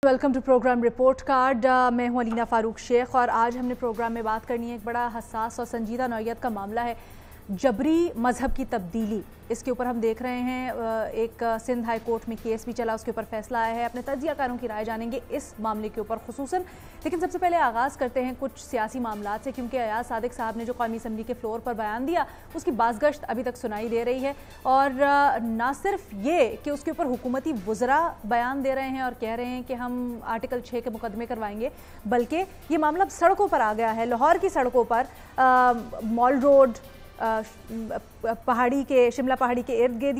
Welcome to program report card. मैं हूं अलीना फारूक शेख और आज हमने प्रोग्राम में बात करनी है एक बड़ा हसास और संजीदा नौइयत का मामला है, जबरी मजहब की तब्दीली। इसके ऊपर हम देख रहे हैं एक सिंध हाई कोर्ट में केस भी चला, उसके ऊपर फैसला आया है। अपने तज्जियाकारों की राय जानेंगे इस मामले के ऊपर खुसूसन। लेकिन सबसे पहले आगाज़ करते हैं कुछ सियासी मामला से, क्योंकि अयाज सादिक साहब ने जो कौमी असम्बली के फ्लोर पर बयान दिया उसकी बाज़गश्त अभी तक सुनाई दे रही है। और ना सिर्फ ये कि उसके ऊपर हुकूमती वज़रा बयान दे रहे हैं और कह रहे हैं कि हम आर्टिकल 6 के मुकदमे करवाएंगे, बल्कि ये मामला अब सड़कों पर आ गया है। लाहौर की सड़कों पर मॉल रोड, पहाड़ी के शिमला पहाड़ी के इर्द गिर्द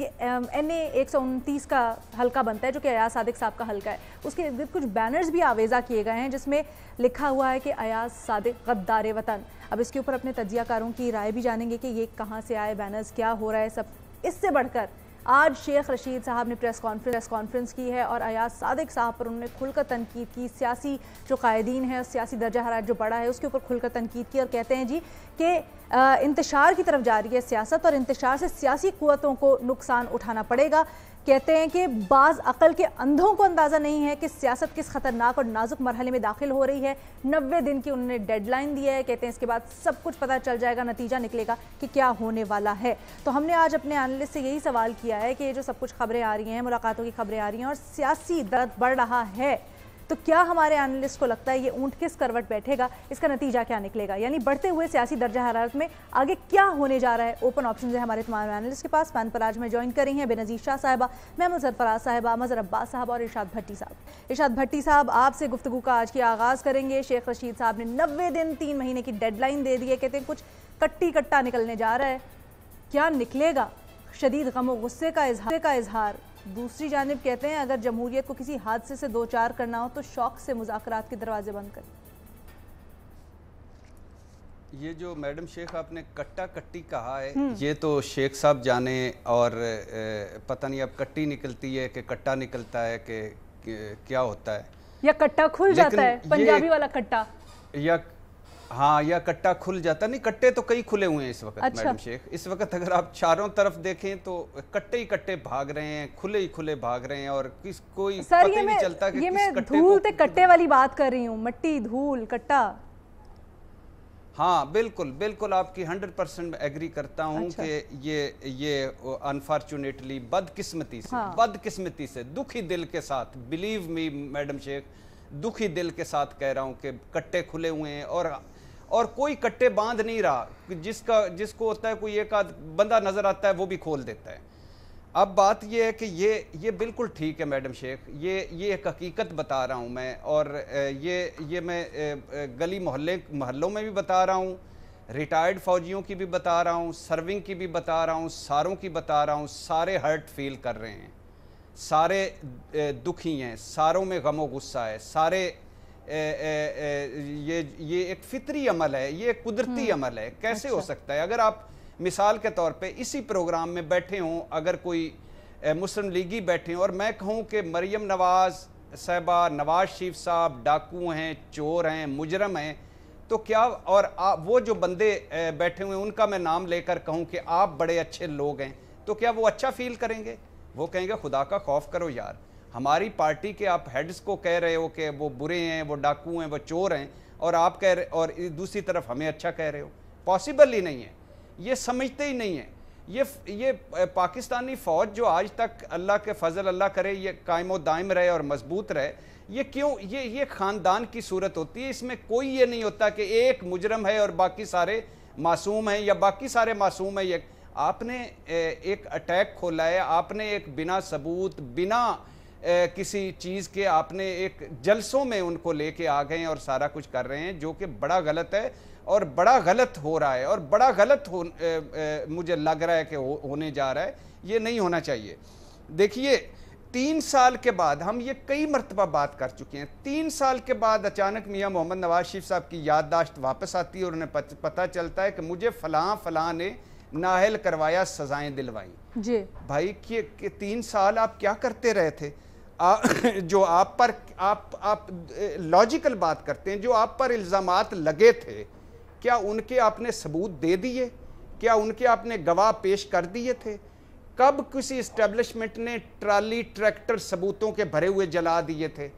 NA 129 का हल्का बनता है, जो कि अयाज सादिक साहब का हल्का है। उसके इर्द गिर्द कुछ बैनर्स भी आवेज़ा किए गए हैं जिसमें लिखा हुआ है कि अयाज सादिक गद्दार वतन। अब इसके ऊपर अपने तज्जियाकारों की राय भी जानेंगे कि ये कहाँ से आए बैनर्स, क्या हो रहा है सब। इससे बढ़कर आज शेख रशीद साहब ने प्रेस कॉन्फ्रेंस की है और अयाज सादिक साहब पर उन्होंने खुलकर तनकीद की। सियासी जो कायदीन है, सियासी दर्जा हरारत जो बड़ा है, उसके ऊपर खुलकर तनकीद की और कहते हैं जी कि इंतशार की तरफ जा रही है सियासत और इंतशार से सियासी कुव्वतों को नुकसान उठाना पड़ेगा। कहते हैं कि बाज़ अकल के अंधों को अंदाज़ा नहीं है कि सियासत किस खतरनाक और नाजुक मरहले में दाखिल हो रही है। 90 दिन की उन्होंने डेडलाइन दी है। कहते हैं इसके बाद सब कुछ पता चल जाएगा, नतीजा निकलेगा कि क्या होने वाला है। तो हमने आज अपने एनालिस्ट से यही सवाल किया है कि ये जो सब कुछ खबरें आ रही हैं, मुलाकातों की खबरें आ रही हैं और सियासी दर्द बढ़ रहा है, तो क्या हमारे एनालिस्ट को लगता है ये ऊंट किस करवट बैठेगा, इसका नतीजा क्या निकलेगा? यानी बढ़ते हुए सियासी दर्जा हरारत में आगे क्या होने जा रहा है। ओपन ऑप्शन है हमारे तमाम एनालिस्ट के पास। पैन पर आज में ज्वाइन कर रही हैं बेनज़ीर शाह साहिबा, महमूद सरफराज साहिबा, मज़हर अब्बास साहब और इरशाद भट्टी साहब। इरशाद भट्टी साहब, आपसे गुफ्तगू का आज की आगाज़ करेंगे। शेख रशीद साहब ने 90 दिन 3 महीने की डेडलाइन दे दी है। कहते हैं कुछ कट्टी कट्टा निकलने जा रहा है, क्या निकलेगा? शदीद गम व गुस्से का इजहार। दूसरी जानिब कहते हैं अगर जमहूरियत को किसी हादसे से दो चार करना हो तो शौक से मुज़ाकरात के दरवाजे बंद कर। ये जो मैडम शेख आपने कट्टा कट्टी कहा है, ये तो शेख साहब जाने और पता नहीं अब कट्टी निकलती है कि कट्टा निकलता है कि क्या होता है, या कट्टा खुल जाता है, पंजाबी वाला कट्टा, या हाँ, या कट्टा खुल जाता। नहीं, कट्टे तो कई खुले हुए हैं इस वक्त। अच्छा। मैडम शेख, इस वक्त अगर आप चारों तरफ देखें तो कट्टे ही कट्टे भाग रहे हैं, खुले ही खुले भाग रहे हैं और कोई पता ही नहीं चलता कि ये मैं धूल ते कट्टे वाली बात कर रही हूँ, मट्टी धूल कट्टा। हाँ बिल्कुल बिल्कुल, आपकी 100% एग्री करता हूँ। अच्छा। कि ये अनफॉर्चुनेटली बदकिस्मती से दुखी दिल के साथ, बिलीव मी मैडम शेख, दुखी दिल के साथ कह रहा हूँ कि कट्टे खुले हुए हैं और कोई कट्टे बांध नहीं रहा। जिसको होता है कोई एक आध बंदा नजर आता है वो भी खोल देता है। अब बात ये है कि ये बिल्कुल ठीक है मैडम शेख, ये एक हकीकत बता रहा हूँ मैं, और ये मैं गली मोहल्लों में भी बता रहा हूँ, रिटायर्ड फौजियों की भी बता रहा हूँ, सर्विंग की भी बता रहा हूँ, सारों की बता रहा हूँ। सारे हर्ट फील कर रहे हैं, सारे दुखी हैं, सारों में गमो गुस्सा है, सारे ये एक फितरी अमल है, ये एक कुदरती अमल है। कैसे हो सकता है? अगर आप मिसाल के तौर पे इसी प्रोग्राम में बैठे हों, अगर कोई मुस्लिम लीगी बैठे हों और मैं कहूँ कि मरियम नवाज साहबा, नवाज शरीफ साहब डाकू हैं, चोर हैं, मुजरम हैं, तो क्या, और वो जो बंदे बैठे हुए हैं उनका मैं नाम लेकर कहूँ कि आप बड़े अच्छे लोग हैं, तो क्या वो अच्छा फील करेंगे? वो कहेंगे खुदा का खौफ करो यार, हमारी पार्टी के आप हेड्स को कह रहे हो कि वो बुरे हैं, वो डाकू हैं, वो चोर हैं, और आप कह रहे, और दूसरी तरफ हमें अच्छा कह रहे हो। पॉसिबल ही नहीं है, ये समझते ही नहीं है। ये पाकिस्तानी फ़ौज जो आज तक अल्लाह के फजल, अल्लाह करे ये कायम दायम रहे और मजबूत रहे, ये क्यों, ये ख़ानदान की सूरत होती है। इसमें कोई ये नहीं होता कि एक मुजरम है और बाकी सारे मासूम हैं, या बाकी सारे मासूम हैं। ये आपने एक अटैक खोला है, आपने एक बिना सबूत, बिना किसी चीज़ के आपने एक जलसों में उनको लेके आ गए और सारा कुछ कर रहे हैं, जो कि बड़ा गलत है और बड़ा गलत हो रहा है और बड़ा गलत मुझे लग रहा है कि होने जा रहा है। ये नहीं होना चाहिए। देखिए, 3 साल के बाद, हम ये कई मरतबा बात कर चुके हैं, 3 साल के बाद अचानक मियाँ मोहम्मद नवाज शरीफ साहब की याददाश्त वापस आती है और उन्हें पता चलता है कि मुझे फलां ने नाहल करवाया, सजाएं दिलवाई। जी भाई, कि 3 साल आप क्या करते रहे थे? जो आप पर आप लॉजिकल बात करते हैं, जो आप पर इल्ज़ामात लगे थे, क्या उनके आपने सबूत दे दिए? क्या उनके आपने गवाह पेश कर दिए थे? कब किसी इस्टेब्लिशमेंट ने ट्राली ट्रैक्टर सबूतों के भरे हुए जला दिए थे?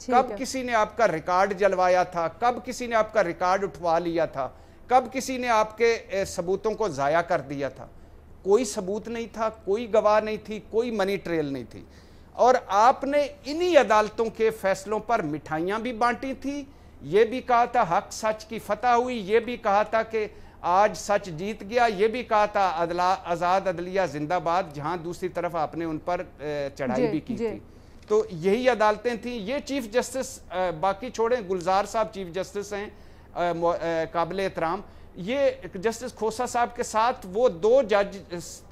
कब किसी ने आपका रिकॉर्ड जलवाया था, कब किसी ने आपका रिकॉर्ड उठवा लिया था, कब किसी ने आपके सबूतों को ज़ाया कर दिया था? कोई सबूत नहीं था, कोई गवाह नहीं थी, कोई मनी ट्रेल नहीं थी। और आपने इन्हीं अदालतों के फैसलों पर मिठाइयाँ भी बांटी थी, ये भी कहा था हक सच की फतह हुई, ये भी कहा था कि आज सच जीत गया, ये भी कहा था आज़ाद अदलिया जिंदाबाद, जहां दूसरी तरफ आपने उन पर चढ़ाई भी की थी। तो यही अदालतें थी। ये चीफ जस्टिस, बाकी छोड़ें, गुलजार साहब चीफ जस्टिस हैं, काबिल एहतराम। ये जस्टिस खोसा साहब के साथ वो 2 जज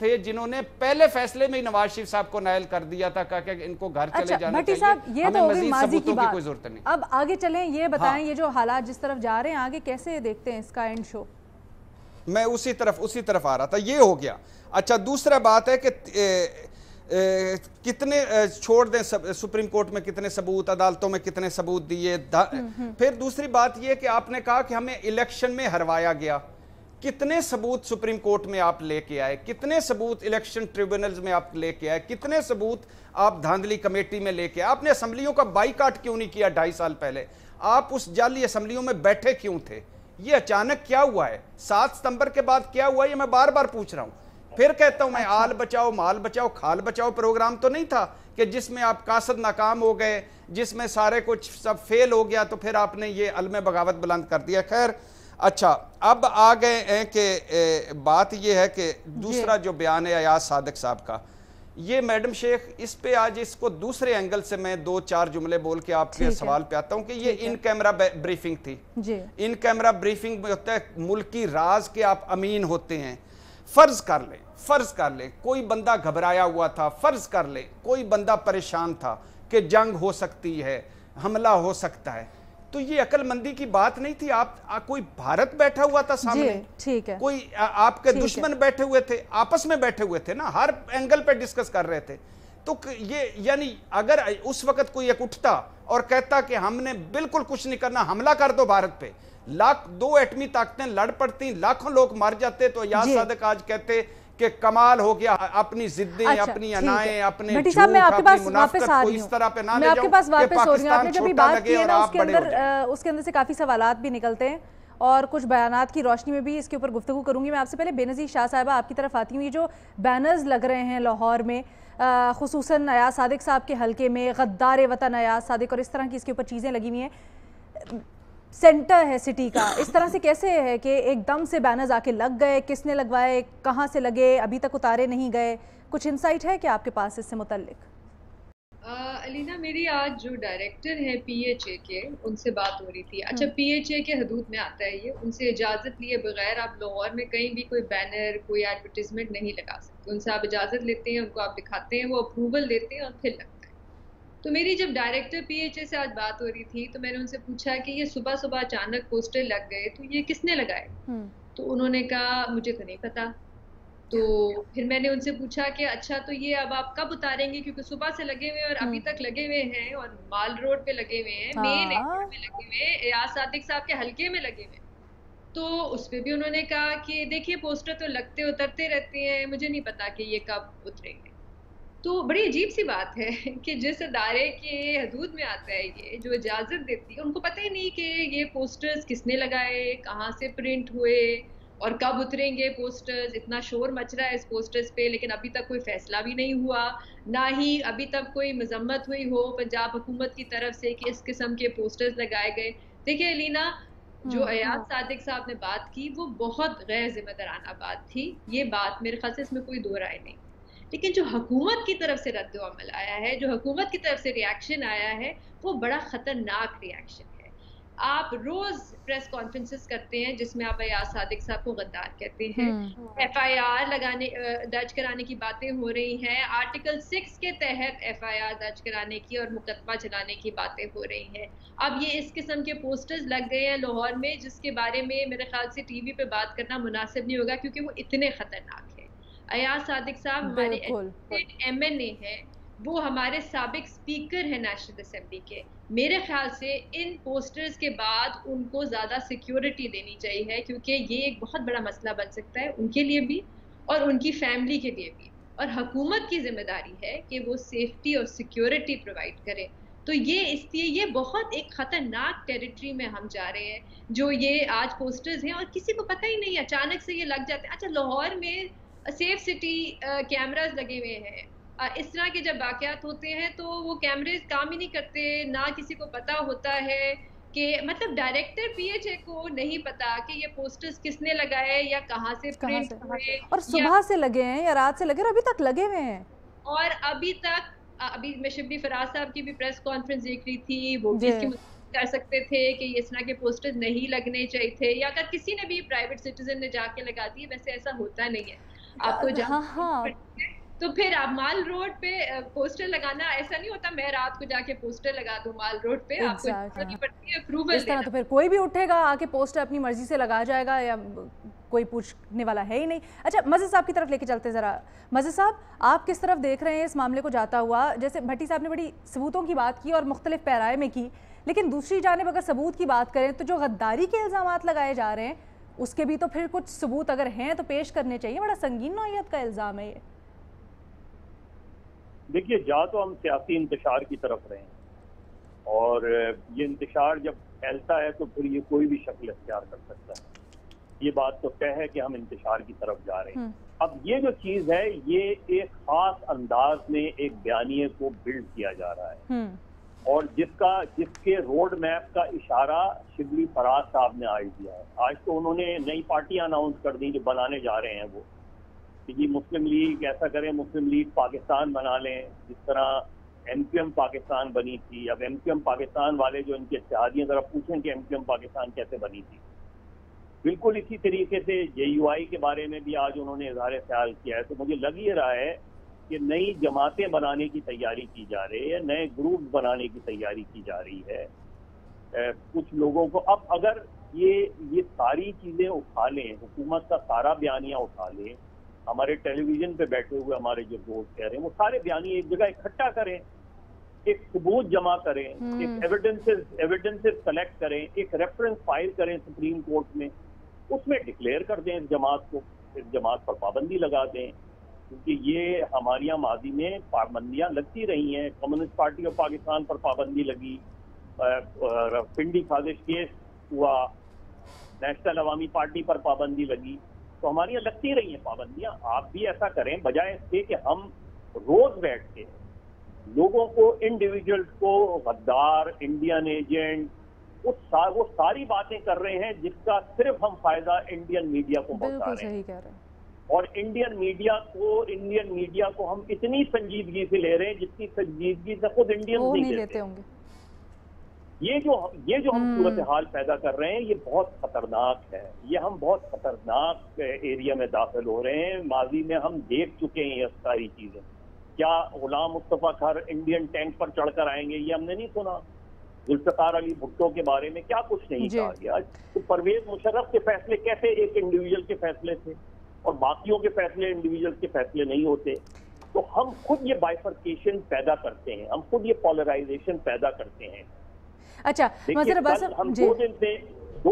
थे जिन्होंने पहले फैसले में ही नवाज शरीफ साहब को नायल कर दिया था, कहा कि इनको घर चले जाना चाहिए। साहब, ये तो मजीद सबूतों की कोई जरूरत नहीं। अब आगे चलें, ये बताएं, ये जो हालात जिस तरफ जा रहे हैं आगे कैसे देखते हैं इसका एंड शो? मैं उसी तरफ आ रहा था। ये हो गया। अच्छा, दूसरा बात है कि कितने छोड़ दें सुप्रीम कोर्ट में कितने सबूत, अदालतों में कितने सबूत दिए। फिर दूसरी बात यह कि आपने कहा कि हमें इलेक्शन में हरवाया गया। कितने सबूत सुप्रीम कोर्ट में आप लेके आए, कितने सबूत इलेक्शन ट्रिब्यूनल्स में आप लेके आए, कितने सबूत आप धांधली कमेटी में लेके आए? आपने असम्बलियों का बाईकाट क्यों नहीं किया 2.5 साल पहले? आप उस जाली असम्बलियों में बैठे क्यों थे? ये अचानक क्या हुआ है? 7 सितंबर के बाद क्या हुआ, ये मैं बार बार पूछ रहा हूं। फिर कहता हूं मैं, आल बचाओ माल बचाओ खाल बचाओ प्रोग्राम तो नहीं था कि जिसमें आप कासद नाकाम हो गए, जिसमें सारे कुछ सब फेल हो गया, तो फिर आपने ये अलमे बगावत बुलंद कर दिया। खैर, अच्छा, अब आ गए हैं कि बात ये है कि दूसरा जो बयान है अयाज सादिक साहब का, ये मैडम शेख, इस पे आज इसको दूसरे एंगल से मैं 2-4 जुमले बोल के आपके सवाल पे आता हूं कि ये इन कैमरा ब्रीफिंग थी। इन कैमरा ब्रीफिंग में होता है मुल्की राज के आप अमीन होते हैं। फर्ज कर ले कोई बंदा घबराया हुआ था, फर्ज कर ले कोई बंदा परेशान था कि जंग हो सकती है, हमला हो सकता है, तो ये अकलमंदी की बात नहीं थी। कोई भारत बैठा हुआ था सामने, ठीक है, कोई आपके दुश्मन बैठे हुए थे, आपस में बैठे हुए थे ना, हर एंगल पे डिस्कस कर रहे थे। तो ये यानी अगर उस वक्त कोई एक उठता और कहता कि हमने बिल्कुल कुछ नहीं करना, हमला कर दो भारत पे, 2 एटमी ताकतें लड़ पड़ती, लाखों लोग मर जाते, तो अयाज सादिक आज कहते कि कमाल हो गया, अपनी जिद्दें, अपनी अनाएं, अपने भट्टी साहब, मैं आपके पास वापस आ रही हूं, इस तरह पे ना मैं आपके पास वापस हो रही हूं। आपने जब भी बात की है ना, उसके अंदर से काफी सवालात भी निकलते हैं और कुछ बयानात की रोशनी में भी इसके ऊपर गुफ्तगू करूंगी। मैं आपसे पहले बेनज़ीर शाह साहिबा आपकी तरफ आती हूँ। ये जो बैनर्स लग रहे हैं लाहौर में, खुसूसन अयाज सादिक साहब के हल्के में, गद्दार वतन अयाज सादिक, और इस तरह की इसके ऊपर चीज़ें लगी हुई हैं, सेंटर है सिटी का, इस तरह से कैसे है कि एकदम से बैनर्स आके लग गए? किसने लगवाए, कहाँ से लगे, अभी तक उतारे नहीं गए? कुछ इंसाइट है क्या आपके पास इससे मुतल्लिक? अलीना, मेरी आज जो डायरेक्टर है PHA के, उनसे बात हो रही थी। अच्छा, PHA के हदूद में आता है ये, उनसे इजाज़त लिए बगैर आप लाहौर में कहीं भी कोई बैनर, कोई एडवर्टीजमेंट नहीं लगा सकते। उनसे आप इजाज़त लेते हैं, उनको आप दिखाते हैं, वो अप्रूवल देते हैं और फिर लगता है। तो मेरी जब डायरेक्टर PHA से आज बात हो रही थी तो मैंने उनसे पूछा कि ये सुबह सुबह अचानक पोस्टर लग गए, तो ये किसने लगाए? तो उन्होंने कहा मुझे तो नहीं पता। तो फिर मैंने उनसे पूछा कि अच्छा, तो ये अब आप कब उतारेंगे, क्योंकि सुबह से लगे हुए और अभी तक लगे हुए हैं, और माल रोड पे लगे हुए हैं, मेन एयरपोर्ट में लगे हुए हैं, अयाज सादिक साहब के हल्के में लगे हुए हैं। तो उस पर भी उन्होंने कहा कि देखिए पोस्टर तो लगते उतरते रहते हैं, मुझे नहीं पता कि ये कब उतरेंगे। तो बड़ी अजीब सी बात है कि जिस अदारे के हदूद में आता है ये, जो इजाज़त देती है, उनको पता ही नहीं कि ये पोस्टर्स किसने लगाए, कहाँ से प्रिंट हुए और कब उतरेंगे पोस्टर्स। इतना शोर मच रहा है इस पोस्टर्स पे, लेकिन अभी तक कोई फैसला भी नहीं हुआ, ना ही अभी तक कोई मजम्मत हुई हो पंजाब हुकूमत की तरफ से कि इस किस्म के पोस्टर्स लगाए गए। देखिए अलीना, जो अयाज सादिक साहब ने बात की वो बहुत गैर जिम्मेदाराना बात थी। ये बात मेरे ख्याल से इसमें कोई दो राय नहीं, लेकिन जो हुकूमत की तरफ से रद्द अमल आया है, जो हुकूमत की तरफ से रिएक्शन आया है, वो बड़ा ख़तरनाक रिएक्शन है। आप रोज़ प्रेस कॉन्फ्रेंसेस करते हैं जिसमें आप अयाज सादिक साहब को गद्दार कहते हैं, FIR दर्ज कराने की बातें हो रही हैं, आर्टिकल 6 के तहत FIR दर्ज कराने की और मुकदमा चलाने की बातें हो रही हैं। अब ये इस किस्म के पोस्टर्स लग गए हैं लाहौर में, जिसके बारे में मेरे ख्याल से TV पे बात करना मुनासिब नहीं होगा, क्योंकि वो इतने ख़तरनाक है। अयाज सादिक साहब हमारे MNA हैं, वो हमारे साबिक स्पीकर हैं नेशनल असेंबली के। मेरे ख्याल से इन पोस्टर्स के बाद उनको ज़्यादा सिक्योरिटी देनी चाहिए, क्योंकि ये एक बहुत बड़ा मसला बन सकता है उनके लिए भी और उनकी फैमिली के लिए भी, और हुकूमत की जिम्मेदारी है कि वो सेफ्टी और सिक्योरिटी प्रोवाइड करे। तो ये इसलिए ये बहुत एक खतरनाक टेरिटरी में हम जा रहे हैं, जो ये आज पोस्टर्स हैं और किसी को पता ही नहीं, अचानक से ये लग जाते हैं। अच्छा, लाहौर में सेफ सिटी कैमरास लगे हुए हैं, इस तरह के जब वाकयात होते हैं तो वो कैमरेज काम ही नहीं करते, ना किसी को पता होता है कि मतलब डायरेक्टर पीएचए को नहीं पता कि ये पोस्टर्स किसने लगाए या कहाँ से प्रिंट हुए, और सुबह से लगे हैं या रात से लगे, और अभी तक लगे हुए हैं। और अभी मैं शिबली फराज साहब की भी प्रेस कॉन्फ्रेंस देख रही थी, वो भी इसकी कर सकते थे कि इस तरह के पोस्टर्स नहीं लगने चाहिए थे, या अगर किसी ने भी प्राइवेट सिटीजन ने जाके लगा दिए, वैसे ऐसा होता नहीं है, आपको हाँ। तो फिर आप माल रोड पे पोस्टर लगाना, ऐसा नहीं होता मैं रात को जाके पोस्टर लगा दूं माल रोड पे, आपको पड़ती है अप्रूवल। इस तरह तो फिर कोई भी उठेगा आके पोस्टर अपनी मर्जी से लगा जाएगा, या कोई पूछने वाला है ही नहीं। अच्छा, मज़ीद साहब की तरफ लेके चलते ज़रा। मज़ीद साहब, आप किस तरफ देख रहे हैं इस मामले को जाता हुआ? जैसे भट्टी साहब ने बड़ी सबूतों की बात की और मुख्तलिफ पैराए में की, लेकिन दूसरी जानिब अगर सबूत की बात करें तो जो गद्दारी के इल्ज़ामात लगाए जा रहे हैं उसके भी तो फिर कुछ सबूत अगर हैं तो पेश करने चाहिए। बड़ा संगीन नौइयत का इल्ज़ाम है ये। देखिए, जा तो हम सियासी इंतशार की तरफ रहे हैं और ये इंतशार जब फैलता है तो फिर ये कोई भी शक्ल इख्तियार कर सकता है। ये बात तो तय है कि हम इंतशार की तरफ जा रहे हैं। अब ये जो चीज़ है ये एक खास अंदाज में एक बयानिए को बिल्ड किया जा रहा है और जिसके रोड मैप का इशारा शिबली फराज साहब ने आज दिया है। आज तो उन्होंने नई पार्टियां अनाउंस कर दी जो बनाने जा रहे हैं वो, कि मुस्लिम लीग ऐसा करें, मुस्लिम लीग पाकिस्तान बना लें, जिस तरह एमक्यूएम पाकिस्तान बनी थी। अब एमक्यूएम पाकिस्तान वाले जो इनके इत्तेहादियों जरा पूछें कि एमक्यूएम पाकिस्तान कैसे बनी थी। बिल्कुल इसी तरीके से जेयूआई के बारे में भी आज उन्होंने इज़हार ख्याल किया है। तो मुझे लग ये रहा है कि नई जमातें बनाने की तैयारी की जा रही है, नए ग्रुप बनाने की तैयारी की जा रही है। कुछ लोगों को अब अगर ये सारी चीज़ें उठा लें, हुकूमत का सारा बयानिया उठा लें, हमारे टेलीविजन पे बैठे हुए हमारे जो दोस्त कह रहे हैं वो सारे बयानी एक जगह इकट्ठा करें, एक सबूत जमा करें, एक एविडेंसेस कलेक्ट करें, एक रेफरेंस फाइल करें सुप्रीम कोर्ट में, उसमें डिक्लेयर कर दें इस जमात को, इस जमात पर पाबंदी लगा दें। क्योंकि ये हमारे यहाँ माजी में पाबंदियाँ लगती रही हैं। कम्युनिस्ट पार्टी ऑफ पाकिस्तान पर पाबंदी लगी, पिंडी साजिश केस हुआ, नेशनल अवामी पार्टी पर पाबंदी लगी, तो हमारी यहाँ लगती रही हैं पाबंदियाँ। आप भी ऐसा करें, बजाय इसके कि हम रोज बैठ के लोगों को, इंडिविजुअल्स को गद्दार, इंडियन एजेंट, वो सारी बातें कर रहे हैं जिसका सिर्फ हम फायदा इंडियन मीडिया को पहुंचा रहे हैं। और इंडियन मीडिया को हम इतनी संजीदगी से ले रहे हैं जितनी संजीदगी से खुद इंडियन नहीं लेते होंगे। ये जो हम सूरत हाल पैदा कर रहे हैं ये बहुत खतरनाक है। ये हम बहुत खतरनाक एरिया में दाखिल हो रहे हैं। माजी में हम देख चुके हैं ये सारी चीजें। क्या गुलाम मुस्तफा खर इंडियन टैंक पर चढ़कर आएंगे, ये हमने नहीं सुना। जुल्फ़िकार अली भुट्टो के बारे में क्या कुछ नहीं कहा गया। तो परवेज मुशर्रफ के फैसले कैसे एक इंडिविजुअल के फैसले थे और बाकियों के फैसले इंडिविजुअल के फैसले नहीं होते। तो हम खुद ये बाइफर्केशन पैदा करते हैं, हम खुद ये पोलराइजेशन पैदा करते हैं। अच्छा, हम दो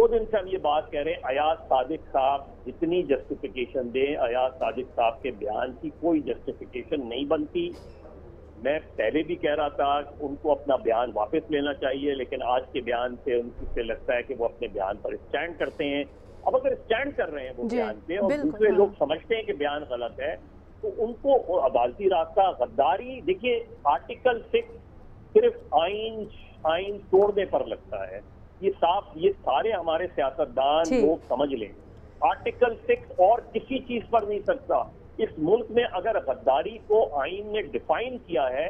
दिन से हम ये बात कह रहे हैं, अयाज सादिक साहब जितनी जस्टिफिकेशन दें, अयाज सादिक साहब के बयान की कोई जस्टिफिकेशन नहीं बनती। मैं पहले भी कह रहा था उनको अपना बयान वापस लेना चाहिए, लेकिन आज के बयान से उनसे लगता है कि वो अपने बयान पर स्टैंड करते हैं। अब अगर स्टैंड कर रहे हैं वो बयान पे और दूसरे लोग समझते हैं कि बयान गलत है, तो उनको अदालती रास्ता, गद्दारी, देखिए आर्टिकल 6 सिर्फ आइन तोड़ने पर लगता है। ये सारे हमारे सियासतदान लोग समझ लें, आर्टिकल 6 और किसी चीज पर नहीं सकता। इस मुल्क में अगर गद्दारी को आइन ने डिफाइन किया है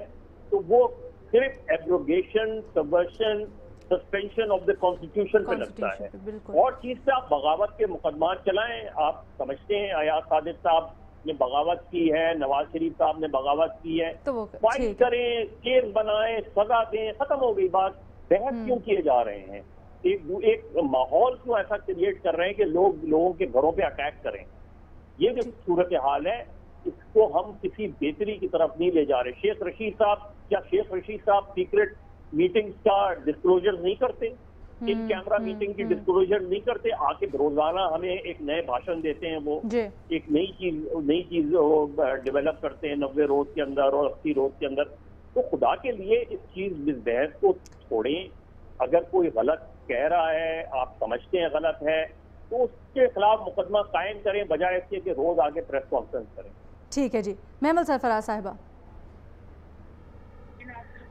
तो वो सिर्फ abrogation, subversion, suspension of the constitution पे लगता है। और चीज से आप बगावत के मुकदमा चलाएं। आप समझते हैं अयाज सादिक साहब ने बगावत की है, नवाज शरीफ साहब ने बगावत की है, तो फाइट करें, केस बनाएं, सजा दें, खत्म हो गई बात। बहस क्यों किए जा रहे हैं? एक माहौल क्यों ऐसा क्रिएट कर रहे हैं कि लोगों के घरों पे अटैक करें? ये जो सूरत हाल है इसको हम किसी बेहतरी की तरफ नहीं ले जा रहे। शेख रशीद साहब सीक्रेट मीटिंग्स का डिस्क्लोजर नहीं करते, इन कैमरा मीटिंग की डिस्क्लोजर नहीं करते, आके रोजाना हमें एक नए भाषण देते हैं, वो एक नई चीज डेवलप करते हैं 90 रोज के अंदर और 80 रोज के अंदर। तो खुदा के लिए इस बहस को छोड़ें। अगर कोई गलत कह रहा है, आप समझते हैं गलत है, तो उसके खिलाफ मुकदमा कायम करें, बजाय इसके कि रोज आगे प्रेस कॉन्फ्रेंस करें। ठीक है जी, महमल सरफराज साहिबा।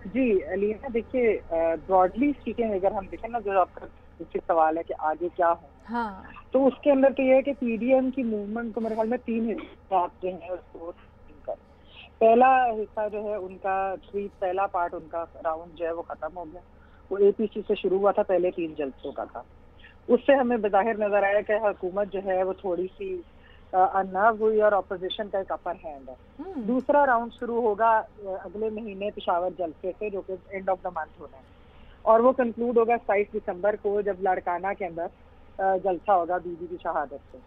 जी अलीना, देखिए ब्रॉडली स्पीकिंग अगर हम देखें ना, जो आपका मुझसे सवाल है कि आगे क्या हो, हाँ, तो उसके अंदर तो ये है कि पीडीएम की मूवमेंट को मेरे ख्याल में 3 हिस्सा जो है उसको पहला हिस्सा जो है उनका पहला पार्ट उनका राउंड जो है वो खत्म हो गया। वो एपीसी से शुरू हुआ था, पहले 3 जलसों का था। उससे हमें बज़ाहिर नजर आया कि हुकूमत जो है वो थोड़ी सी अनर्व हुई और अपोजिशन का एक अपर हैंड है। दूसरा राउंड शुरू होगा अगले महीने पेशावर जलसे से, जो कि एंड ऑफ द मंथ होना है, और वो कंक्लूड होगा 27 दिसंबर को, जब लाड़काना के अंदर जलसा होगा बीबी की शहादत से।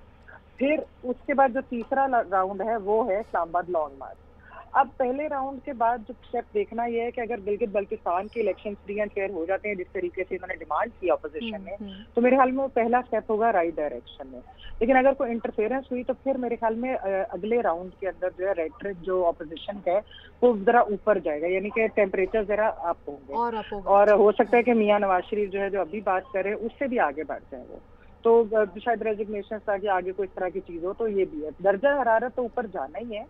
फिर उसके बाद जो तीसरा राउंड है वो है इस्लामाबाद लॉन्ग मार्च। अब पहले राउंड के बाद जो स्टेप देखना यह है कि अगर गिलगित बल्तिस्तान के इलेक्शन फ्री एंड फेयर हो जाते हैं जिस तरीके से इन्होंने डिमांड की अपोजिशन ने, तो मेरे ख्याल में वो पहला स्टेप होगा राइट डायरेक्शन में। लेकिन अगर कोई इंटरफेरेंस हुई तो फिर मेरे ख्याल में अगले राउंड के अंदर जो है रेटरिक जो अपोजिशन का है वो जरा ऊपर जाएगा, यानी कि टेम्परेचर जरा अप होंगे और हो सकता है कि मियां नवाज शरीफ जो है जो अभी बात कर रहे हैं उससे भी आगे बढ़ जाए वो, तो शायद रेजिग्नेशन ताकि आगे कोई इस तरह की चीज हो। तो ये भी है, दर्जा हरारत तो ऊपर जाना ही है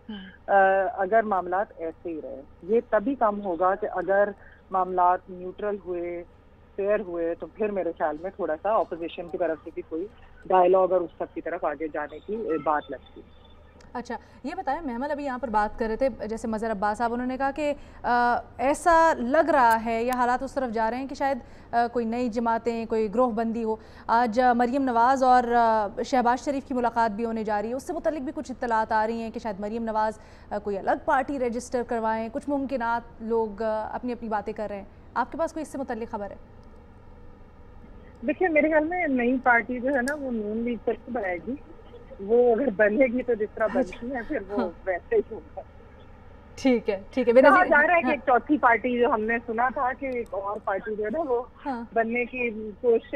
अगर मामलात ऐसे ही रहे। ये तभी कम होगा कि अगर मामलात न्यूट्रल हुए, फेयर हुए, तो फिर मेरे ख्याल में थोड़ा सा ऑपोजिशन की तरफ से भी कोई डायलॉग और उस सब की तरफ आगे जाने की बात लगती है। अच्छा, ये बताएं महमल, अभी यहाँ पर बात कर रहे थे जैसे मज़हर अब्बास साहब, उन्होंने कहा कि ऐसा लग रहा है या हालात उस तरफ जा रहे हैं कि शायद कोई नई जमातें, कोई ग्रोह बंदी हो। आज मरीम नवाज़ और शहबाज शरीफ की मुलाकात भी होने जा रही है, उससे मुतल्लिक भी कुछ इत्तलात आ रही हैं कि शायद मरीम नवाज़ कोई अलग पार्टी रजिस्टर करवाएं, कुछ मुमकिनात लोग अपनी अपनी बातें कर रहे हैं। आपके पास कोई इससे मुतल्लिक खबर है? देखिए मेरे ख्याल में नई पार्टी जो है ना वो नून लीग से बनाएगी, वो अगर बनेगी तो जिस तरह बनती है फिर वो वैसे ही होगा। ठीक है, ठीक है। कहा जा रहा है कि एक चौथी पार्टी जो हमने सुना था कि एक और पार्टी जो है ना वो बनने की कोशिश,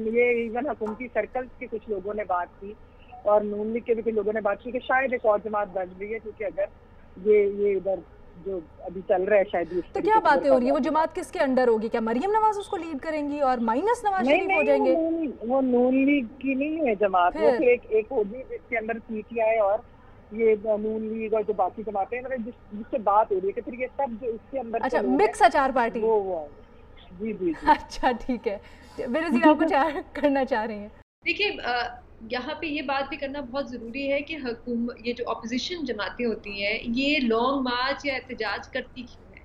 ये इवन हुकूमती सर्कल्स के कुछ लोगों ने बात की और नून लीग के भी कुछ लोगों ने बात की कि शायद एक और जमात बन रही है, क्योंकि अगर ये इधर जो अभी चल रहा है शायद। तो क्या बातें हो रही है, वो जमात किसके अंडर होगी? क्या मरियम नवाज उसको लीड करेंगी और माइनस नवाज शरीफ हो जाएंगे? वो नून लीग की नहीं है जमात, वो फिर एक होगी जिसके अंदर पीटीआई और ये नून लीग और जो बाकी जमातें हैं, मतलब जिससे बात हो रही है कि फिर ये सब जो इसके अंदर। अच्छा, मिक्स अचार पार्टी। वो जी जी। अच्छा ठीक है, बेनज़ीर आप कुछ करना चाह रही हैं? देखिए यहाँ पे ये बात भी करना बहुत ज़रूरी है कि ये जो अपोजिशन जमातें होती हैं ये लॉन्ग मार्च या एहतजाज करती क्यों है?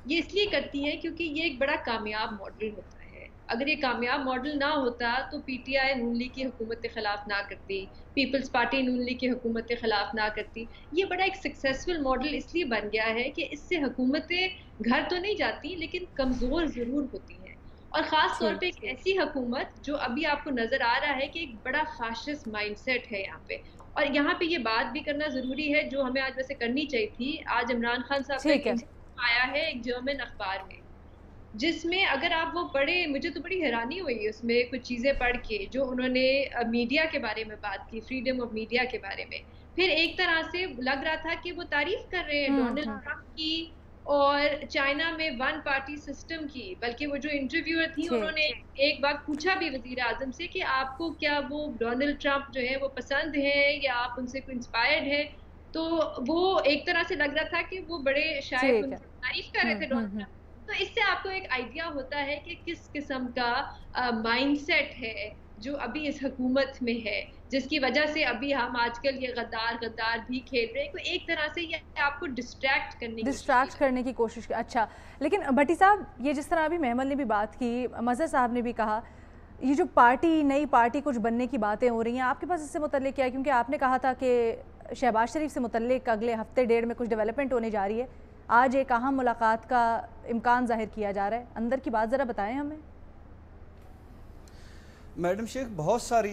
ये इसलिए करती हैं क्योंकि ये एक बड़ा कामयाब मॉडल होता है। अगर ये कामयाब मॉडल ना होता तो पीटीआई नून लीग की हुकूमत के ख़िलाफ़ ना करती, पीपल्स पार्टी नून लीग की हुकूमत के ख़िलाफ़ ना करती। ये बड़ा एक सक्सेसफुल मॉडल इसलिए बन गया है कि इससे हुकूमतें घर तो नहीं जाती लेकिन कमज़ोर ज़रूर होती हैं, और ख़ास तौर पे एक ऐसी हुकूमत जो अभी आपको नज़र आ रहा है कि एक बड़ा फाशिस्ट माइंडसेट है यहाँ पे। और यहाँ पे ये बात भी करना ज़रूरी है जो हमें आज वैसे करनी चाहिए थी। आज इमरान खान साहब का एक आया है एक जर्मन अखबार में, जिसमें अगर आप वो पढ़े, मुझे तो बड़ी हैरानी हुई उसमें कुछ चीज़ें पढ़ के, जो उन्होंने मीडिया के बारे में बात की, फ्रीडम ऑफ मीडिया के बारे में। फिर एक तरह से लग रहा था कि वो तारीफ कर रहे हैं डोनाल्ड ट्रंप की और चाइना में वन पार्टी सिस्टम की। बल्कि वो जो इंटरव्यूअर थी उन्होंने एक बार पूछा भी वजीर आजम से कि आपको क्या वो डोनाल्ड ट्रंप जो है वो पसंद है या आप उनसे कोई इंस्पायर्ड है, तो वो एक तरह से लग रहा था कि वो बड़े शायद उनकी तारीफ कर रहे थे डोनाल्ड ट्रंप। तो इससे आपको एक आइडिया होता है कि किस किस्म का माइंडसेट है जो अभी इस हुकूमत में है, जिसकी वजह से अभी हम आजकल ये गद्दार भी खेल रहे हैं। तो एक तरह से ये आपको डिस्ट्रैक्ट करने की कोशिश। अच्छा, लेकिन भट्टी साहब ये जिस तरह अभी महमल ने भी बात की, मज़हर साहब ने भी कहा, ये जो पार्टी नई पार्टी कुछ बनने की बातें हो रही हैं, आपके पास इससे मुतल्लिक क्या है? क्योंकि आपने कहा था कि शहबाज शरीफ से मुतल्लिक अगले हफ्ते डेढ़ में कुछ डेवलपमेंट होने जा रही है। आज एक अहम मुलाकात का इम्कान जाहिर किया जा रहा है, अंदर की बात ज़रा बताएं हमें। मैडम शेख, बहुत सारी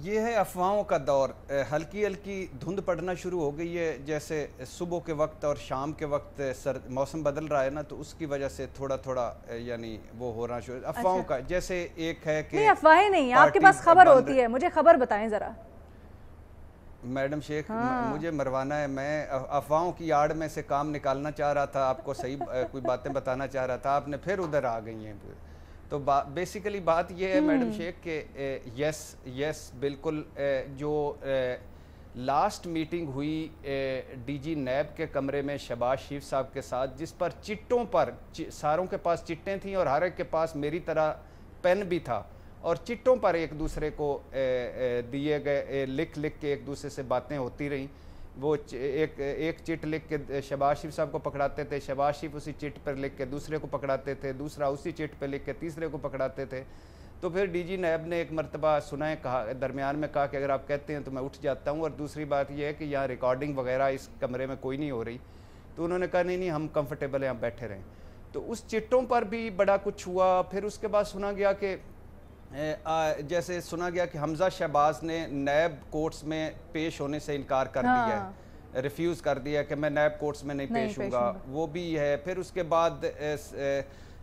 ये है अफवाहों का दौर, हल्की हल्की धुंध पड़ना शुरू हो गई है। जैसे सुबह के वक्त और शाम के वक्त मौसम बदल रहा है ना, तो उसकी वजह से थोड़ा थोड़ा यानी वो हो रहा शुरू अफवाहों का। जैसे एक है कि अफवाहें नहीं, आपके पास खबर होती है, मुझे खबर बताएं ज़रा। मैडम शेख, हाँ। मुझे मरवाना है। मैं अफवाहों की आड़ में से काम निकालना चाह रहा था, आपको सही कोई बातें बताना चाह रहा था, आपने फिर उधर आ गई हैं। तो बेसिकली बात यह है मैडम शेख कि यस बिल्कुल, जो लास्ट मीटिंग हुई डीजी नैब के कमरे में शहबाज शरीफ साहब के साथ, जिस पर चिट्टों पर सारों के पास चिट्टें थीं और हर एक के पास मेरी तरह पेन भी था, और चिट्टों पर एक दूसरे को दिए गए लिख के एक दूसरे से बातें होती रहीं। वो एक चिट लिख के शहबाज शरीफ साहब को पकड़ाते थे, शहबाज शरीफ उसी चिट पर लिख के दूसरे को पकड़ाते थे, दूसरा उसी चिट पर लिख के तीसरे को पकड़ाते थे। तो फिर डीजी नैब ने एक मरतबा सुनाए कहा, दरमियान में कहा कि अगर आप कहते हैं तो मैं उठ जाता हूँ, और दूसरी बात यह है कि यहाँ रिकॉर्डिंग वगैरह इस कमरे में कोई नहीं हो रही। तो उन्होंने कहा नहीं हम कंफर्टेबल हैं, आप बैठे रहें। तो उस चिट्टों पर भी बड़ा कुछ हुआ। फिर उसके बाद सुना गया कि जैसे सुना गया कि हमजा शहबाज ने नैब कोर्ट्स में पेश होने से इनकार कर दिया है, रिफ्यूज़ कर दिया कि मैं नैब कोर्ट्स में नहीं पेश होऊंगा, वो भी है। फिर उसके बाद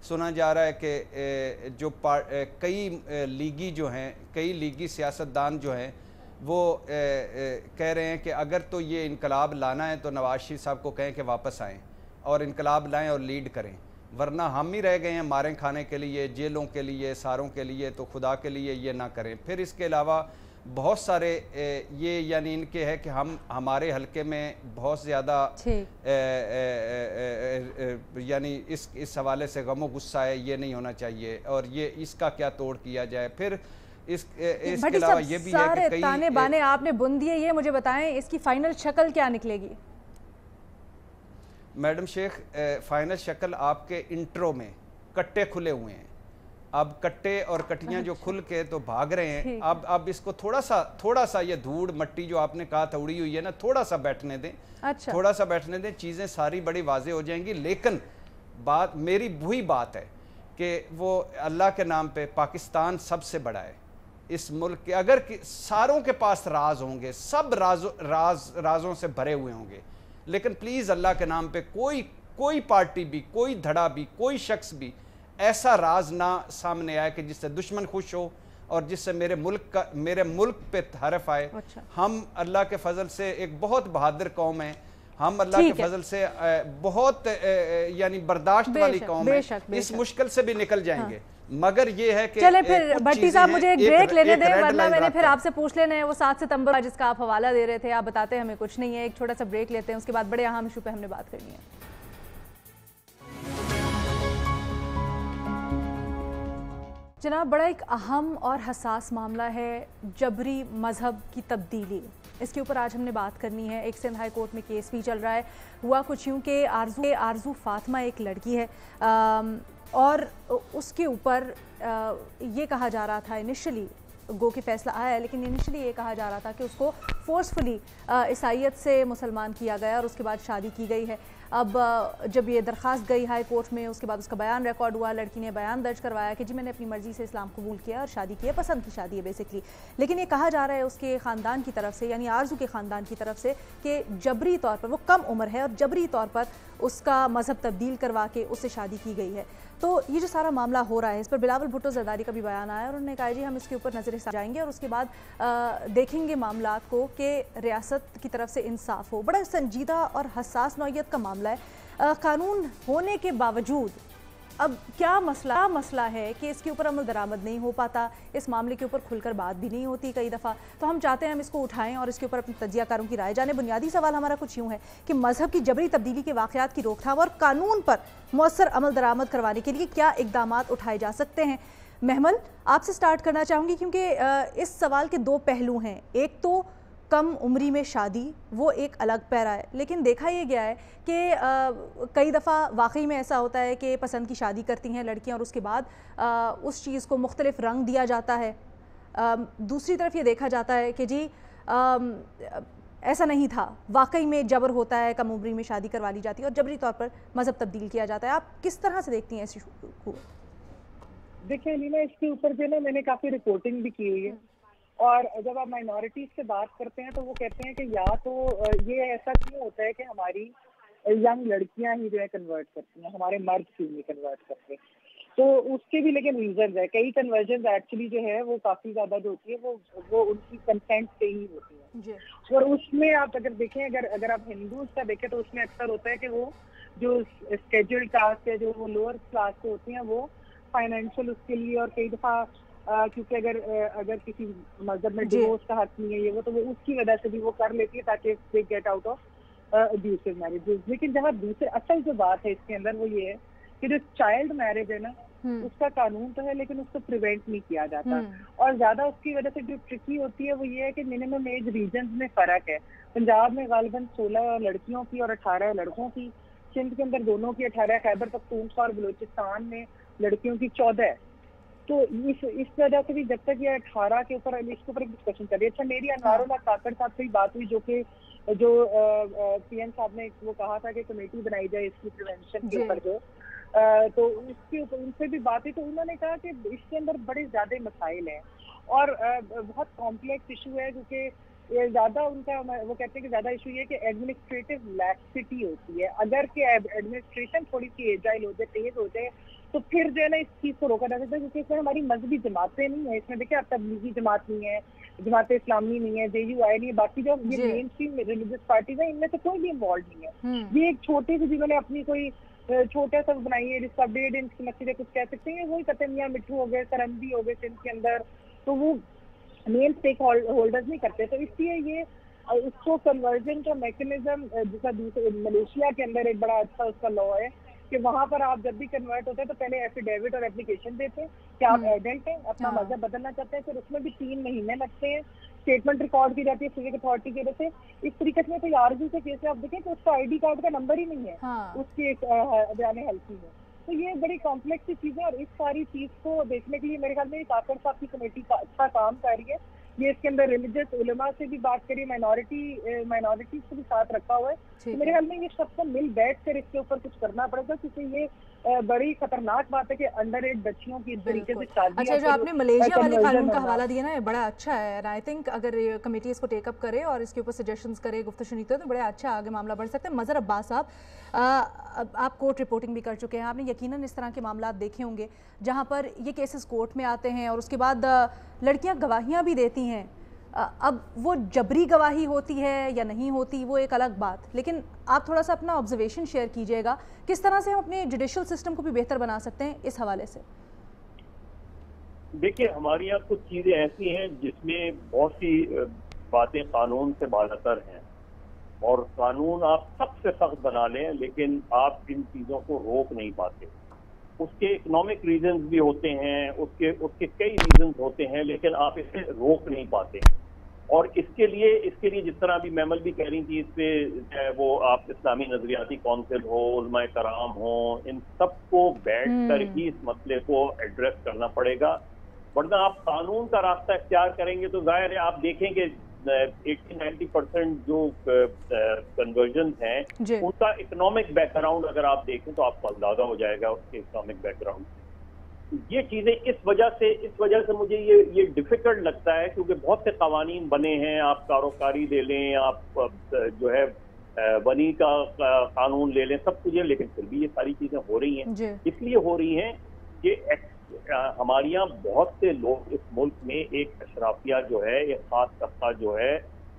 सुना जा रहा है कि जो कई लीगी जो हैं, कई लीगी सियासतदान जो हैं, वो कह रहे हैं कि अगर तो ये इनकलाब लाना है तो नवाज शरीफ साहब को कहें कि वापस आएँ और इनकलाब लाएँ और लीड करें, वरना हम ही रह गए हैं मारें खाने के लिए, जेलों के लिए, सारों के लिए, तो खुदा के लिए ये ना करें। फिर इसके अलावा बहुत सारे ये यानी इनके है कि हमारे हलके में बहुत ज़्यादा यानी इस हवाले से गमो गुस्सा है, ये नहीं होना चाहिए और ये इसका क्या तोड़ किया जाए। फिर इसके अलावा ये भी है कि कई ताने बाने आपने बुन दिए, ये मुझे बताएं इसकी फाइनल शक्ल क्या निकलेगी? मैडम शेख, फाइनल शक्ल आपके इंट्रो में कट्टे खुले हुए हैं। अब कट्टे और कटियां जो खुल के तो भाग रहे हैं। अब इसको थोड़ा सा ये धूड़ मट्टी जो आपने कहा था उड़ी हुई है ना, थोड़ा सा बैठने दें। अच्छा। थोड़ा सा बैठने दें, चीज़ें सारी बड़ी वाजे हो जाएंगी। लेकिन बात मेरी वही बात है कि वो अल्लाह के नाम पे पाकिस्तान सबसे बड़ा है इस मुल्क के। अगर सारों के पास राज होंगे, सब राजों से भरे हुए होंगे, लेकिन प्लीज़ अल्लाह के नाम पे कोई पार्टी भी, कोई धड़ा भी, कोई शख्स भी ऐसा राज ना सामने आए कि जिससे दुश्मन खुश हो और जिससे मेरे मुल्क पे हरफ आए। अच्छा। हम अल्लाह के फजल से एक बहुत बहादुर कौम है, हम अल्लाह के फजल से बहुत यानी बर्दाश्त वाली कौम है, इस मुश्किल से भी निकल जाएंगे। मगर ये है कि चले फिर भट्टी साहब मुझे एक ब्रेक लेने दें, वरना मैंने फिर आपसे पूछ लेना है वो 7 सितंबर जिसका आप हवाला दे रहे थे, आप बताते हैं हमें कुछ नहीं है। एक छोटा सा ब्रेक लेते हैं, उसके बाद बड़े अहम इशू पे हमने बात करनी है। जनाब, बड़ा एक अहम और हसास मामला है जबरी मजहब की तब्दीली। इसके ऊपर आज हमने बात करनी है। एक सिंध हाई कोर्ट में केस भी चल रहा है। हुआ कुछ यूँ कि आरजू फातिमा एक लड़की है और उसके ऊपर ये कहा जा रहा था, इनिशियली गो के फैसला आया है, लेकिन इनिशियली ये कहा जा रहा था कि उसको फोर्सफुली ईसाईयत से मुसलमान किया गया और उसके बाद शादी की गई है। अब जब ये दरख्वास्त गई हाई कोर्ट में, उसके बाद उसका बयान रिकॉर्ड हुआ, लड़की ने बयान दर्ज करवाया कि जी मैंने अपनी मर्ज़ी से इस्लाम कबूल किया और शादी की है, पसंद की शादी है बेसिकली। लेकिन ये कहा जा रहा है उसके ख़ानदान की तरफ से, यानी आरजू के ख़ानदान की तरफ से, कि जबरी तौर पर, वो कम उम्र है और जबरी तौर पर उसका मज़हब तब्दील करवा के उससे शादी की गई है। तो ये जो सारा मामला हो रहा है, इस पर बिलावल भुट्टो जरदारी का भी बयान आया और उन्होंने कहा जी हम इसके ऊपर नज़र जाएंगे और उसके बाद देखेंगे मामलात को कि रियासत की तरफ से इंसाफ हो। बड़ा संजीदा और हसास नौइयत का मामला है। कानून होने के बावजूद अब क्या मसला है कि इसके ऊपर अमल दरामद नहीं हो पाता, इस मामले के ऊपर खुलकर बात भी नहीं होती कई दफ़ा। तो हम चाहते हैं हम इसको उठाएं और इसके ऊपर अपने तजियाकारों की राय जाने। बुनियादी सवाल हमारा कुछ यूँ है कि मजहब की जबरी तब्दीली के वाक़यात की रोकथाम और कानून पर मौसर अमल दरामद करवाने के लिए क्या इक़दाम उठाए जा सकते हैं। महमल, आपसे स्टार्ट करना चाहूँगी क्योंकि इस सवाल के दो पहलू हैं। एक तो कम उम्री में शादी, वो एक अलग पैरा है, लेकिन देखा ये गया है कि कई दफ़ा वाकई में ऐसा होता है कि पसंद की शादी करती हैं लड़कियां और उसके बाद उस चीज़ को मुख्तलिफ रंग दिया जाता है। दूसरी तरफ ये देखा जाता है कि जी ऐसा नहीं था, वाकई में जबर होता है, कम उम्री में शादी करवा ली जाती है और जबरी तौर पर मज़हब तब्दील किया जाता है। आप किस तरह से देखती हैं इस इशू को? देखिए नीना, इसके ऊपर जो ना मैंने काफ़ी रिपोर्टिंग भी की हुई है और जब आप माइनॉरिटीज से बात करते हैं तो वो कहते हैं कि या तो ये ऐसा क्यों होता है कि हमारी यंग लड़कियां ही जो है कन्वर्ट करती हैं, हमारे मर्द क्यों नहीं कन्वर्ट करते। तो उसके भी लेकिन रीजन है। कई कन्वर्जन एक्चुअली जो है वो काफ़ी ज़्यादा जो होती है वो उनकी कंसेंट से ही होती है। और उसमें आप अगर देखें, अगर आप हिंदूज का देखें तो उसमें अक्सर होता है कि वो जो स्केड्यूल्ड कास्ट है, जो वो लोअर क्लास के होती हैं, वो फाइनेंशियल उसके लिए, और कई दफा क्योंकि अगर किसी मजहब में डिवोर्स का हक नहीं है ये वो, तो वो उसकी वजह से भी वो कर लेती है ताकि they get out of abusive marriages. लेकिन जहाँ दूसरे असल जो बात है इसके अंदर वो ये है कि जो चाइल्ड मैरिज है ना, उसका कानून तो है लेकिन उसको प्रिवेंट नहीं किया जाता, और ज्यादा उसकी वजह से जो ट्रिकी होती है वो ये है कि मिनिमम एज रीजन में फर्क है। पंजाब में गालिबन 16 लड़कियों की और 18 लड़कों की, सिंध के अंदर दोनों की 18, खैबर पख्तूनख्वा और बलूचिस्तान में लड़कियों की 14 है। तो इस वजह से भी जब तक ये 18 के ऊपर इसके ऊपर डिस्कशन कर रही है। अच्छा, मेरी अनवारुल्लाह काकड़ साहब से बात हुई जो पीएम साहब ने वो कहा था कि कमेटी बनाई जाए इसकी प्रिवेंशन के ऊपर, जो तो उसके ऊपर उनसे भी बात हुई, तो उन्होंने कहा कि इसके अंदर बड़े ज्यादा मसाइल हैं और बहुत कॉम्प्लेक्स इशू है, क्योंकि ज्यादा उनका वो कहते हैं कि ज्यादा इशू ये कि एडमिनिस्ट्रेटिव लैक्सिटी होती है। अगर कि एडमिनिस्ट्रेशन थोड़ी सी एजाइल हो जाए, तेज हो जाए, तो फिर जो है ना इस चीज को रोका जा सकता है, क्योंकि इसमें हमारी मजहबी जमातें नहीं है। इसमें देखिए, अब तबलीगी जमात नहीं है, जमात इस्लामी नहीं है, JUI नहीं है, बाकी जो ये मेन स्ट्रीम रिलीजियस पार्टीज है, इनमें से कोई भी इन्वॉल्व नहीं है। ये एक छोटी सी, जिन्होंने अपनी कोई छोटा सा बनाई है जिसका 1.5 इंच की मस्जिद है, कुछ कह सकते हैं, वही कहते हैं मियां मिट्ठू हो गए, सरंदी हो गए सिंध के अंदर, तो वो मेन स्टेक होल्डर्स नहीं करते। तो इसलिए ये उसको कन्वर्जन का मैकेनिज्म, जिसका दूसरे मलेशिया के अंदर एक बड़ा अच्छा उसका लॉ है कि वहां पर आप जब भी कन्वर्ट होते हैं तो पहले एफिडेविट और एप्लीकेशन देते हैं कि आप एडल्ट हैं, अपना मजहब बदलना चाहते हैं, फिर उसमें भी 3 महीने लगते हैं, स्टेटमेंट रिकॉर्ड की जाती है सिविक अथॉरिटी की वजह से। इस तरीके से तो आरजू के केस में आप देखें तो उसका ID कार्ड का नंबर ही नहीं है उसके बयाने हल्की में। तो ये बड़ी कॉम्प्लेक्स चीज है, और इस सारी चीज को देखने के लिए मेरे ख्याल में काकड़ साहब की कमेटी का अच्छा काम कर रही है। ये इसके अंदर रिलीजियस उलेमा से भी बात करी, माइनॉरिटीज को भी साथ रखा हुआ है। तो मेरे ख्याल में ये सबको मिल बैठ कर इसके ऊपर कुछ करना पड़ेगा, क्योंकि ये बड़ी खतरनाक बात है कि अंडर एज बच्चियों की इस तरीके से शादी। अच्छा, जो आपने मलेशिया वाले कानून का हवाला दिया ना, ये बड़ा अच्छा है। आई थिंक अगर ये कमेटी इसको टेकअप करे और इसके ऊपर सजेशंस करे, गुफ्तगू तो बड़ा अच्छा आगे मामला बढ़ सकता है। मज़हर अब्बास साहब, आप कोर्ट रिपोर्टिंग भी कर चुके हैं, आपने यकीनन इस तरह के मामला देखे होंगे जहाँ पर ये केसेस कोर्ट में आते हैं और उसके बाद लड़कियाँ गवाहियाँ भी देती हैं। अब वो जबरी गवाही होती है या नहीं होती वो एक अलग बात, लेकिन आप थोड़ा सा अपना ऑब्जर्वेशन शेयर कीजिएगा, किस तरह से हम अपने जुडिशियल सिस्टम को भी बेहतर बना सकते हैं इस हवाले से। देखिए, हमारे यहाँ कुछ चीजें ऐसी हैं जिसमें बहुत सी बातें कानून से बालातर हैं, और कानून आप सबसे सख्त बना लें लेकिन आप इन चीजों को रोक नहीं पाते। उसके इकोनॉमिक रीजंस भी होते हैं, उसके कई रीजंस होते हैं, लेकिन आप इसे रोक नहीं पाते। और इसके लिए जिस तरह अभी मैमल भी कह रही थी, इस पे वो आप इस्लामी नजरियाती काउंसिल हो, उलमाए कराम हो, इन सबको बैठ कर ही इस मसले को एड्रेस करना पड़ेगा, वरना आप कानून का रास्ता इख्तियार करेंगे तो जाहिर है आप देखेंगे 80-90% जो कन्वर्जन हैं उनका इकोनॉमिक बैकग्राउंड अगर आप देखें तो आपको अंदाजा हो जाएगा उसके इकोनॉमिक बैकग्राउंड। ये चीजें इस वजह से मुझे ये डिफिकल्ट लगता है, क्योंकि बहुत से कवानीन बने हैं, आप कारोकारी ले लें, आप जो है बनी का कानून ले लें, सब कुछ है, लेकिन फिर भी ये सारी चीजें हो रही हैं। इसलिए हो रही हैं कि हमारे यहाँ बहुत से लोग इस मुल्क में एक अशराफिया जो है, एक खास तबका जो है,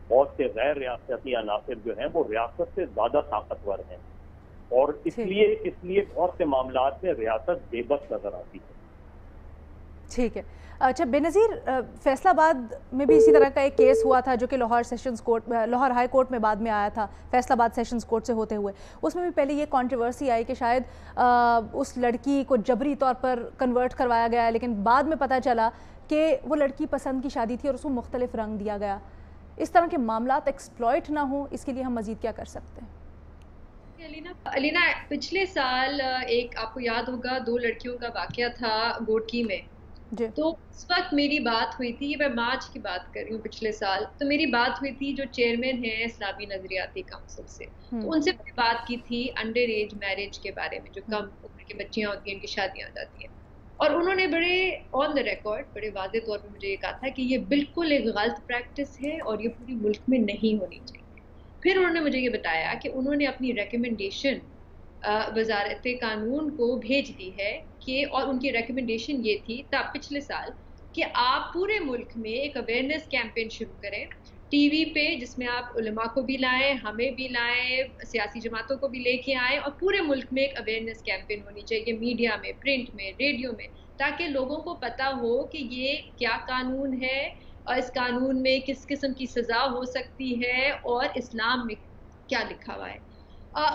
बहुत से गैर रियासती अनासिर जो हैं वो रियासत से ज्यादा ताकतवर हैं, और इसलिए बहुत से मामलात में रियासत बेबस नजर आती है। ठीक है। अच्छा बेनज़ीर, फैसलाबाद में भी इसी तरह का एक केस हुआ था जो कि लाहौर हाई कोर्ट में बाद में आया था, फैसलाबाद सेशंस कोर्ट से होते हुए। उसमें भी पहले ये कंट्रोवर्सी आई कि शायद उस लड़की को जबरी तौर पर कन्वर्ट करवाया गया, लेकिन बाद में पता चला कि वो लड़की पसंद की शादी थी और उसको मुख्तलिफ रंग दिया गया। इस तरह के मामलात एक्सप्लॉइट ना हो, इसके लिए हम मज़ीद क्या कर सकते हैं? अलीना, पिछले साल एक आपको याद होगा 2 लड़कियों का वाकया था गोडकी में, तो उस वक्त मेरी बात हुई थी, ये मैं मार्च की बात कर रही हूँ, पिछले साल, तो मेरी बात हुई थी जो चेयरमैन है इस्लामी नजरियाती काउंसिल से, तो उनसे मैंने बात की थी अंडर एज मैरिज के बारे में, जो कम उम्र की बच्चियां होती हैं, उनकी शादियां हो जाती हैं, और उन्होंने बड़े ऑन द रिकॉर्ड बड़े वाज़ेह तौर पर मुझे ये कहा था कि ये बिल्कुल एक गलत प्रैक्टिस है और ये पूरी मुल्क में नहीं होनी चाहिए। फिर उन्होंने मुझे ये बताया कि उन्होंने अपनी रिकमेंडेशन वजारत कानून को भेज दी है कि, और उनकी रिकमेंडेशन ये थी तब पिछले साल कि आप पूरे मुल्क में एक अवेयरनेस कैंपेन शुरू करें टीवी पे, जिसमें आप उलमा को भी लाएं, हमें भी लाएं, सियासी जमातों को भी लेके आएं, और पूरे मुल्क में एक अवेयरनेस कैंपेन होनी चाहिए, मीडिया में, प्रिंट में, रेडियो में, ताकि लोगों को पता हो कि ये क्या कानून है और इस कानून में किस किस्म की सज़ा हो सकती है और इस्लाम में क्या लिखा हुआ है।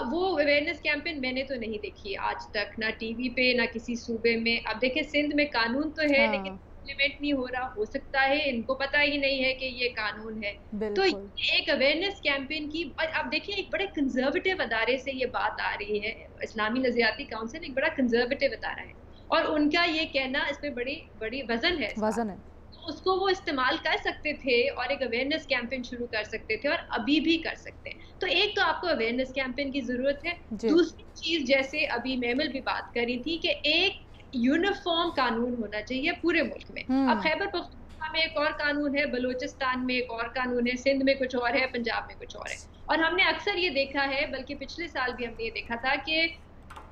वो अवेयरनेस कैंपेन मैंने तो नहीं देखी आज तक, ना टीवी पे ना किसी सूबे में। अब देखें, सिंध में कानून तो है लेकिन इम्प्लीमेंट नहीं हो रहा। हो सकता है इनको पता ही नहीं है कि ये कानून है। तो एक अवेयरनेस कैंपेन की, और अब देखिए एक बड़े कंजर्वेटिव अदारे से ये बात आ रही है, इस्लामी नज़रियाती काउंसिल एक बड़ा कंजर्वेटिव अदारा है और उनका ये कहना, इस पे बड़ी वजन है। उसको वो इस्तेमाल कर सकते थे और एक अवेयरनेस कैंपेन शुरू कर सकते थे और अभी भी कर सकते हैं। तो एक तो आपको अवेयरनेस कैंपेन की जरूरत है। दूसरी चीज, जैसे अभी मेमल भी बात करी थी, कि एक यूनिफॉर्म कानून होना चाहिए पूरे मुल्क में। अब खैबर पख्तूनख्वा में एक और कानून है, बलूचिस्तान में एक और कानून है, सिंध में कुछ और है, पंजाब में कुछ और है। और हमने अक्सर ये देखा है, बल्कि पिछले साल भी हमने ये देखा था कि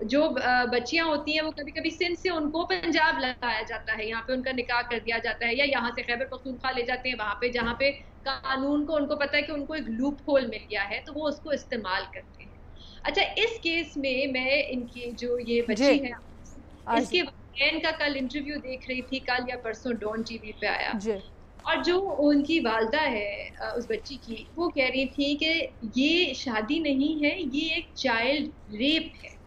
जो बच्चियां होती हैं वो कभी कभी सिंध से उनको पंजाब लाया जाता है, यहाँ पे उनका निकाह कर दिया जाता है, या यहाँ से खैबर पख्तूनख्वा ले जाते हैं वहां पे जहाँ पे कानून को उनको पता है कि उनको एक लूप होल मिल गया है, तो वो उसको इस्तेमाल करते हैं। अच्छा, इस केस में मैं इनकी जो ये बच्ची है, इसके वालिदैन का कल इंटरव्यू देख रही थी, कल या परसों डॉन टीवी पे आया, और जो उनकी वालदा है उस बच्ची की, वो कह रही थी कि ये शादी नहीं है, ये एक चाइल्ड रेप है।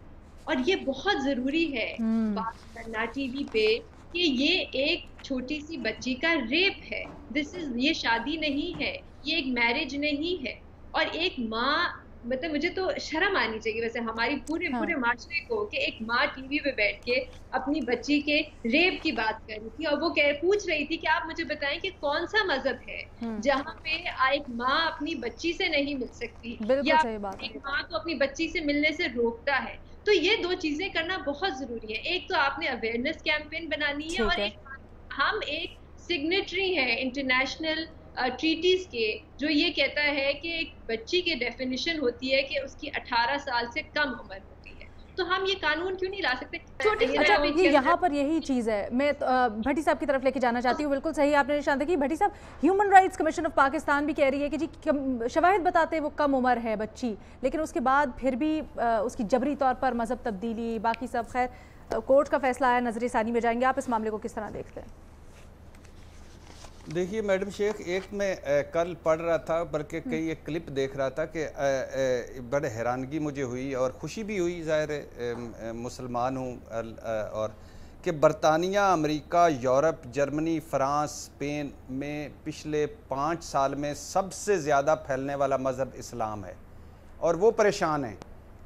और ये बहुत जरूरी है बात करना टीवी पे कि ये एक छोटी सी बच्ची का रेप है। ये शादी नहीं है, ये एक मैरिज नहीं है। और एक माँ, मतलब मुझे तो शर्म आनी चाहिए वैसे हमारी पूरे माशरे को, कि एक माँ टीवी पे बैठ के अपनी बच्ची के रेप की बात कर रही थी और वो पूछ रही थी कि आप मुझे बताएं कि कौन सा मजहब है जहाँ पे एक माँ अपनी बच्ची से नहीं मिल सकती, या एक माँ को अपनी बच्ची से मिलने से रोकता है। तो ये दो चीजें करना बहुत जरूरी है। एक तो आपने अवेयरनेस कैंपेन बनानी है, और हम एक सिग्नेटरी हैं इंटरनेशनल ट्रीटीज के, जो ये कहता है कि एक बच्ची की डेफिनेशन होती है कि उसकी 18 साल से कम उम्र होती है। तो हम ये कानून क्यों नहीं ला सकते? अच्छा, ये यहाँ पर यही चीज़ है। मैं भट्टी साहब की तरफ लेके जाना चाहती हूँ। बिल्कुल सही आपने निशान देखी। भट्टी साहब, human rights commission of Pakistan भी कह रही है कि जी शवाहिद बताते वो कम उम्र है बच्ची, लेकिन उसके बाद फिर भी उसकी जबरी तौर पर मजहब तब्दीली, बाकी सब, खैर कोर्ट का फैसला आया, नजर सानी में जाएंगे। आप इस मामले को किस तरह देखते हैं? देखिए मैडम शेख, एक मैं कल पढ़ रहा था, बल्कि कई एक क्लिप देख रहा था कि बड़े हैरानगी मुझे हुई और खुशी भी हुई, ज़ाहिर मुसलमान हूँ, और कि बरतानिया, America, Europe, Germany, France, Spain में पिछले 5 साल में सबसे ज़्यादा फैलने वाला मज़हब इस्लाम है। और वो परेशान हैं,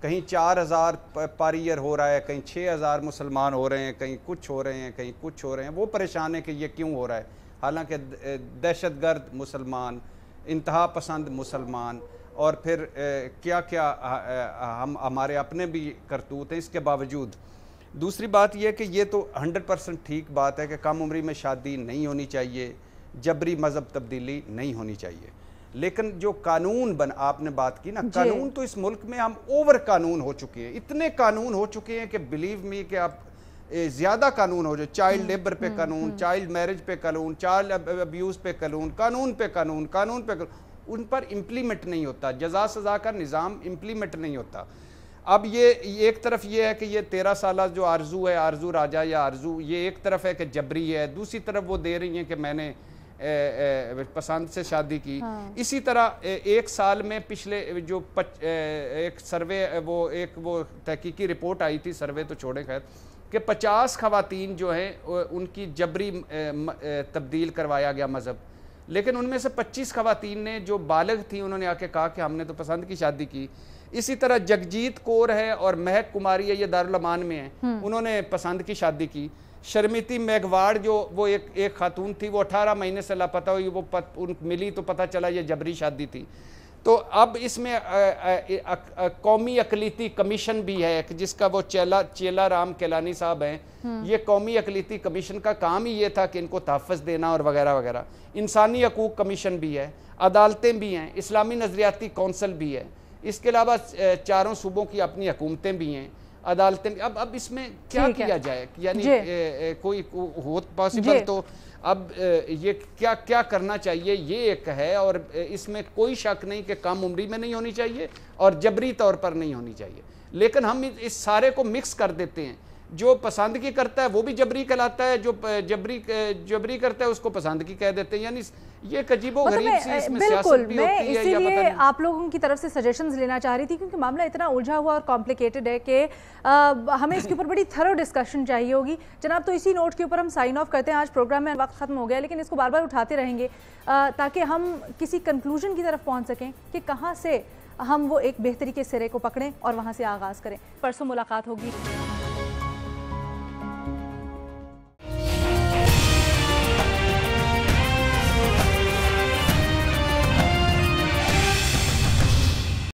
कहीं 4000 पर ईयर हो रहा है, कहीं 6000 मुसलमान हो रहे हैं, कहीं कुछ हो रहे हैं, कहीं कुछ हो रहे हैं। वो परेशान है कि ये क्यों हो रहा है, हालांकि दहशतगर्द मुसलमान, इंतहा पसंद मुसलमान, और फिर क्या क्या हमारे अपने भी करतूत हैं, इसके बावजूद। दूसरी बात यह कि ये तो 100% ठीक बात है कि कम उम्री में शादी नहीं होनी चाहिए, जबरी मज़हब तब्दीली नहीं होनी चाहिए, लेकिन जो कानून आपने बात की ना, कानून तो इस मुल्क में हम ओवर कानून हो चुके हैं, इतने कानून हो चुके हैं कि बिलीव मी कि आप ज़्यादा कानून हो जाए, चाइल्ड लेबर पे कानून, चाइल्ड मैरिज पे कानून, चाइल्ड अब्यूज़ पे कानून, कानून पे कानून, उन पर इम्प्लीमेंट नहीं होता, जजा सज़ा का निज़ाम इम्प्लीमेंट नहीं होता। अब ये एक तरफ ये है कि ये 13 साल जो आरजू है, आरजू राजा या आरजू, ये एक तरफ है कि जबरी है, दूसरी तरफ वो दे रही हैं कि मैंने पसंद से शादी की। इसी तरह एक साल में पिछले जो एक सर्वे, वो तहकीकी रिपोर्ट आई थी, सर्वे तो छोड़े खैर, कि 50 ख़वातीन जो हैं उनकी जबरी तब्दील करवाया गया मज़हब, लेकिन उनमें से 25 ख़वातीन ने जो बालिग थी उन्होंने आके कहा कि हमने तो पसंद की शादी की। इसी तरह जगजीत कौर है और महक कुमारी है, ये दारुल अमान में है, उन्होंने पसंद की शादी की। शर्मिती मेघवाड़ जो वो एक खातून थी, वो 18 महीने से लापता हुई, वो मिली तो पता चला ये जबरी शादी थी। तो अब इसमें कौमी अकलीती कमीशन भी है, जिसका वो चेला राम केलानी साहब हैं। ये कौमी अकलीती कमीशन का काम ही ये था कि इनको तहफ़्फ़ुज़ देना और वगैरह वगैरह। इंसानी हकूक़ कमीशन भी है, अदालतें भी हैं, इस्लामी नज़रियाती कौंसल भी है, इसके अलावा 4 सूबों की अपनी हुकूमतें भी हैं, अदालतें। अब इसमें क्या किया जाए, यानी कोई हो पॉसिबल तो अब ये क्या क्या करना चाहिए, ये एक है। और इसमें कोई शक नहीं कि कम उम्री में नहीं होनी चाहिए और जबरी तौर पर नहीं होनी चाहिए, लेकिन हम इस सारे को मिक्स कर देते हैं। जो पसंद की करता है वो भी जबरी कहलाता है, जो जबरी करता है उसको पसंद की कह देते हैं। यानी ये अजीबोगरीब सी इसमें सियासत भी होती है। इसीलिए आप लोगों की तरफ से सजेशंस लेना चाह रही थी, क्योंकि मामला इतना उलझा हुआ और कॉम्प्लिकेटेड है कि हमें इसके ऊपर बड़ी थरो डिस्कशन चाहिए होगी। जनाब, तो इसी नोट के ऊपर हम साइन ऑफ करते हैं। आज प्रोग्राम में वक्त खत्म हो गया, लेकिन इसको बार बार उठाते रहेंगे ताकि हम किसी कंक्लूजन की तरफ पहुँच सकें कि कहाँ से हम वो एक बेहतरी के सिरे को पकड़ें और वहाँ से आगाज़ करें। परसों मुलाकात होगी।